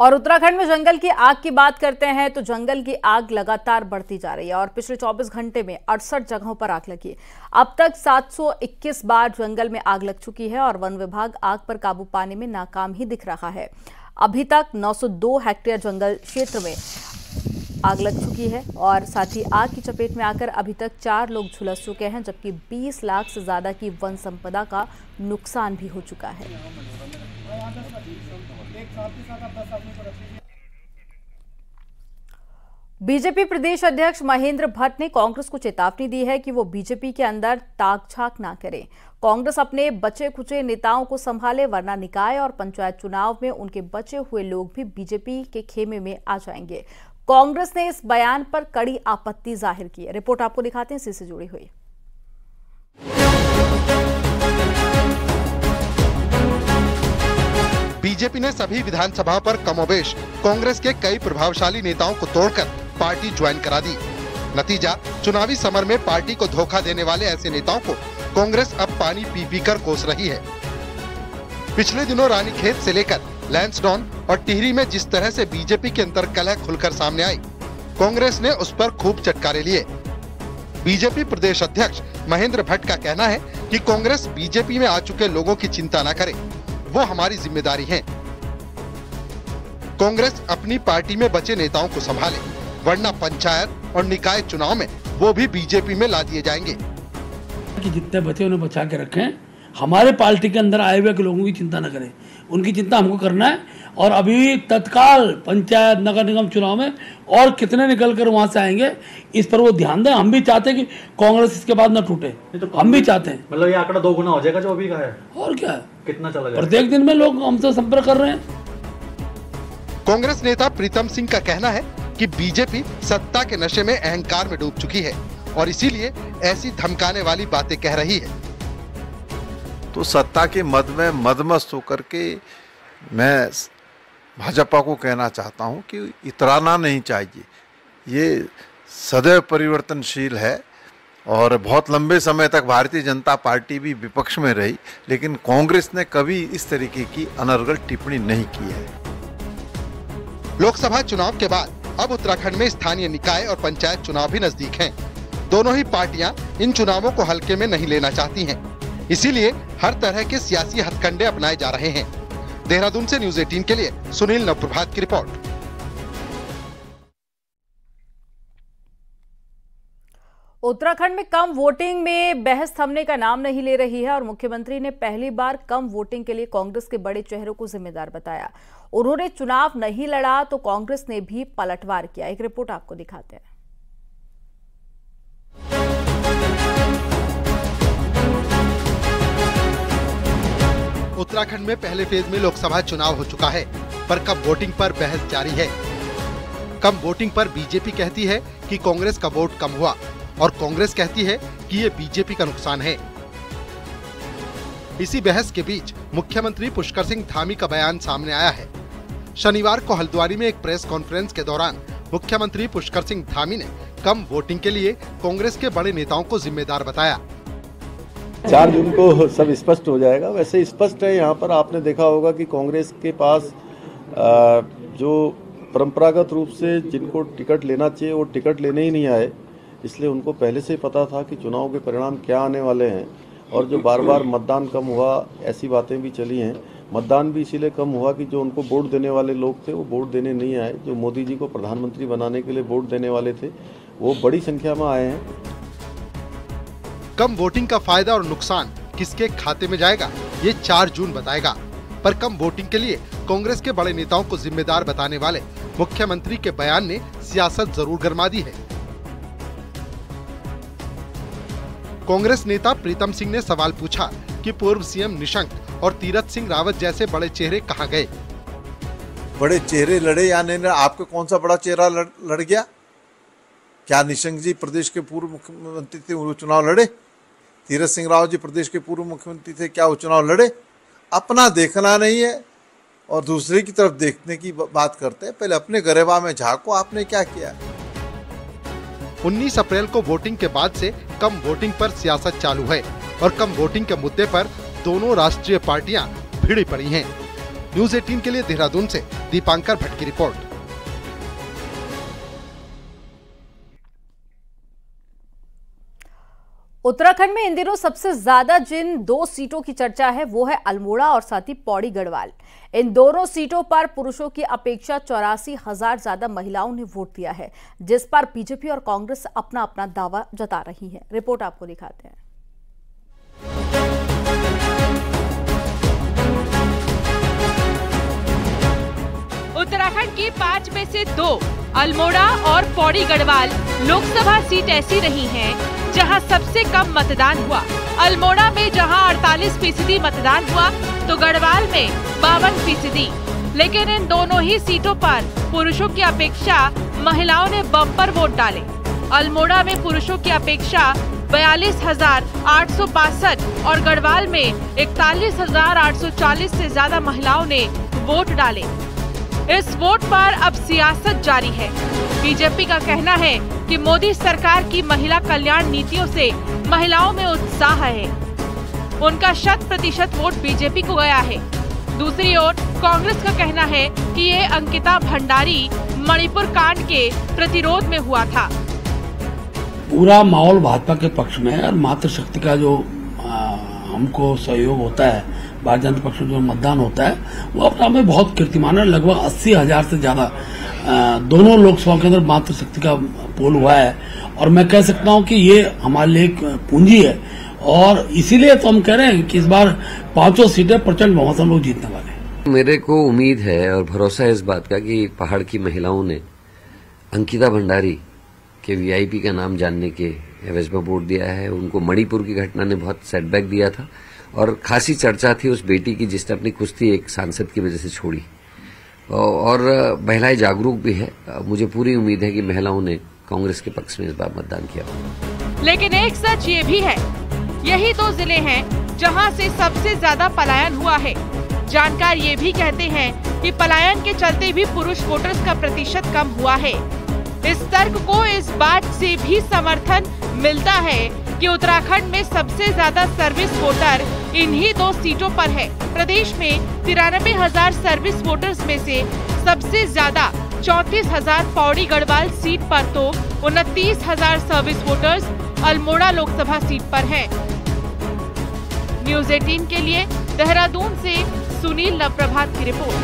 और उत्तराखंड में जंगल की आग की बात करते हैं तो जंगल की आग लगातार बढ़ती जा रही है और पिछले 24 घंटे में 68 जगहों पर आग लगी। अब तक 721 बार जंगल में आग लग चुकी है और वन विभाग आग पर काबू पाने में नाकाम ही दिख रहा है। अभी तक 902 हेक्टेयर जंगल क्षेत्र में आग लग चुकी है और साथ ही आग की चपेट में आकर अभी तक 4 लोग झुलस चुके हैं, जबकि 20 लाख से ज्यादा की वन संपदा का नुकसान भी हो चुका है। बीजेपी प्रदेश अध्यक्ष महेंद्र भट्ट ने कांग्रेस को चेतावनी दी है कि वो बीजेपी के अंदर ताक झांक ना करे। कांग्रेस अपने बचे खुचे नेताओं को संभाले, वरना निकाय और पंचायत चुनाव में उनके बचे हुए लोग भी बीजेपी के खेमे में आ जाएंगे। कांग्रेस ने इस बयान पर कड़ी आपत्ति जाहिर की है। रिपोर्ट आपको दिखाते हैं, इसी से जुड़ी हुई। बीजेपी ने सभी विधानसभाओं पर कमोबेश कांग्रेस के कई प्रभावशाली नेताओं को तोड़कर पार्टी ज्वाइन करा दी। नतीजा, चुनावी समर में पार्टी को धोखा देने वाले ऐसे नेताओं को कांग्रेस अब पानी पी पी कर कोस रही है। पिछले दिनों रानीखेत से लेकर लैंसडॉन और टिहरी में जिस तरह से बीजेपी के अंतर कलह खुलकर सामने आई, कांग्रेस ने उस पर खूब चटकारे लिए। बीजेपी प्रदेश अध्यक्ष महेंद्र भट्ट का कहना है कि कांग्रेस बीजेपी में आ चुके लोगों की चिंता न करे, वो हमारी जिम्मेदारी है। कांग्रेस अपनी पार्टी में बचे नेताओं को संभाले, वरना पंचायत और निकाय चुनाव में वो भी बीजेपी में ला दिए जाएंगे। कि जितने बचे उन्हें बचा के रखें, हमारे पार्टी के अंदर आए हुए लोगों की चिंता न करें, उनकी चिंता हमको करना है। और अभी तत्काल पंचायत नगर निगम चुनाव में और कितने निकल कर वहां से आएंगे, इस पर वो ध्यान दें। हम भी चाहते हैं कि कांग्रेस इसके बाद न टूटे, तो हम भी चाहते हैं। मतलब ये आंकड़ा 2 गुना हो जाएगा जो अभी का है, और क्या कितना चला जाएगा। प्रत्येक दिन में लोग हमसे संपर्क कर रहे हैं। कांग्रेस नेता प्रीतम सिंह का कहना है कि बीजेपी सत्ता के नशे में अहंकार में डूब चुकी है और इसीलिए ऐसी धमकाने वाली बातें कह रही है। तो सत्ता के मद में मदमस्त होकर के मैं भाजपा को कहना चाहता हूं कि इतराना नहीं चाहिए। ये सदैव परिवर्तनशील है और बहुत लंबे समय तक भारतीय जनता पार्टी भी विपक्ष में रही, लेकिन कांग्रेस ने कभी इस तरीके की अनर्गल टिप्पणी नहीं की है। लोकसभा चुनाव के बाद अब उत्तराखंड में स्थानीय निकाय और पंचायत चुनाव भी नजदीक हैं। दोनों ही पार्टियां इन चुनावों को हल्के में नहीं लेना चाहती हैं। इसीलिए हर तरह के सियासी हथकंडे अपनाए जा रहे हैं। देहरादून से न्यूज़ 18 के लिए सुनील नवप्रभात की रिपोर्ट। उत्तराखंड में कम वोटिंग में बहस थमने का नाम नहीं ले रही है और मुख्यमंत्री ने पहली बार कम वोटिंग के लिए कांग्रेस के बड़े चेहरों को जिम्मेदार बताया। उन्होंने चुनाव नहीं लड़ा तो कांग्रेस ने भी पलटवार किया। एक रिपोर्ट आपको दिखाते हैं। उत्तराखंड में पहले फेज में लोकसभा चुनाव हो चुका है, पर कम वोटिंग पर बहस जारी है। कम वोटिंग पर बीजेपी कहती है कि कांग्रेस का वोट कम हुआ और कांग्रेस कहती है कि ये बीजेपी का नुकसान है। इसी बहस के बीच मुख्यमंत्री पुष्कर सिंह धामी का बयान सामने आया है। शनिवार को हल्द्वानी में एक प्रेस कॉन्फ्रेंस के दौरान मुख्यमंत्री पुष्कर सिंह धामी ने कम वोटिंग के लिए कांग्रेस के बड़े नेताओं को जिम्मेदार बताया। 4 जून को सब स्पष्ट हो जाएगा। वैसे स्पष्ट है, यहाँ पर आपने देखा होगा कि कांग्रेस के पास जो परंपरागत रूप से जिनको टिकट लेना चाहिए वो टिकट लेने ही नहीं आए, इसलिए उनको पहले से ही पता था कि चुनाव के परिणाम क्या आने वाले हैं। और जो बार बार मतदान कम हुआ, ऐसी बातें भी चली हैं। मतदान भी इसीलिए कम हुआ कि जो उनको वोट देने वाले लोग थे वो वोट देने नहीं आए। जो मोदी जी को प्रधानमंत्री बनाने के लिए वोट देने वाले थे वो बड़ी संख्या में आए हैं। कम वोटिंग का फायदा और नुकसान किसके खाते में जाएगा, ये 4 जून बताएगा। पर कम वोटिंग के लिए कांग्रेस के बड़े नेताओं को जिम्मेदार बताने वाले मुख्यमंत्री के बयान ने सियासत जरूर गरमा दी है। कांग्रेस नेता प्रीतम सिंह ने सवाल पूछा कि पूर्व सीएम निशंक और तीरथ सिंह रावत जैसे बड़े चेहरे कहां गए। बड़े चेहरे लड़े या नहीं, आपका कौन सा बड़ा चेहरा लड़ गया? क्या निशंक जी प्रदेश के पूर्व मुख्यमंत्री थे, वो चुनाव लड़े? तीरथ सिंह रावत जी प्रदेश के पूर्व मुख्यमंत्री थे, क्या वो चुनाव लड़े? अपना देखना नहीं है और दूसरे की तरफ देखने की बात करते हैं। पहले अपने गरेबा में झांको, आपने क्या किया। 19 अप्रैल को वोटिंग के बाद से कम वोटिंग पर सियासत चालू है और कम वोटिंग के मुद्दे पर दोनों राष्ट्रीय पार्टियां भिड़ी पड़ी हैं। न्यूज 18 के लिए देहरादून से दीपांकर भट्ट की रिपोर्ट। उत्तराखंड में इन दिनों सबसे ज्यादा जिन 2 सीटों की चर्चा है वो है अल्मोड़ा और साथ ही पौड़ी गढ़वाल। इन दोनों सीटों पर पुरुषों की अपेक्षा 84,000 ज्यादा महिलाओं ने वोट दिया है, जिस पर बीजेपी और कांग्रेस अपना अपना दावा जता रही है। रिपोर्ट आपको दिखाते हैं। उत्तराखंड की 5 में से 2 अल्मोड़ा और पौड़ी गढ़वाल लोकसभा सीट ऐसी रही हैं जहां सबसे कम मतदान हुआ। अल्मोड़ा में जहां 48% मतदान हुआ तो गढ़वाल में 52%। लेकिन इन दोनों ही सीटों पर पुरुषों की अपेक्षा महिलाओं ने बम्पर वोट डाले। अल्मोड़ा में पुरुषों की अपेक्षा 42,862 और गढ़वाल में 41,840 से ज्यादा महिलाओं ने वोट डाले। इस वोट पर अब सियासत जारी है। बीजेपी का कहना है कि मोदी सरकार की महिला कल्याण नीतियों से महिलाओं में उत्साह है। उनका 100% वोट बीजेपी को गया है। दूसरी ओर कांग्रेस का कहना है कि ये अंकिता भंडारी मणिपुर कांड के प्रतिरोध में हुआ था। पूरा माहौल भाजपा के पक्ष में है और मातृशक्ति का जो हमको सहयोग होता है, भारतीय जनता पक्ष में जो मतदान होता है वो अपना में बहुत कीर्तिमान है। लगभग 80,000 से ज्यादा दोनों लोकसभा के अंदर मातृशक्ति का पोल हुआ है और मैं कह सकता हूं कि ये हमारे लिए एक पूंजी है और इसीलिए तो हम कह रहे हैं कि इस बार 5 सीटें प्रचंड बहुमत हम लोग जीतने वाले हैं। मेरे को उम्मीद है और भरोसा है इस बात का कि पहाड़ की महिलाओं ने अंकिता भंडारी के वीआईपी का नाम जानने के एवज में वोट दिया है। उनको मणिपुर की घटना ने बहुत सेटबैक दिया था और खासी चर्चा थी उस बेटी की जिसने अपनी कुश्ती एक सांसद की वजह से छोड़ी और महिलाएं जागरूक भी है। मुझे पूरी उम्मीद है कि महिलाओं ने कांग्रेस के पक्ष में इस बार मतदान किया। लेकिन एक सच ये भी है, यही 2 जिले हैं जहां से सबसे ज्यादा पलायन हुआ है। जानकार ये भी कहते हैं कि पलायन के चलते भी पुरुष वोटर्स का प्रतिशत कम हुआ है। इस तर्क को इस बात से भी समर्थन मिलता है कि उत्तराखंड में सबसे ज्यादा सर्विस वोटर इन्हीं 2 सीटों पर है। प्रदेश में 93,000 सर्विस वोटर्स में से सबसे ज्यादा 34,000 पौड़ी गढ़वाल सीट पर तो 29,000 service voters Almora Lok Sabha seat पर हैं। न्यूज 18 के लिए देहरादून से सुनील नवप्रभात की रिपोर्ट।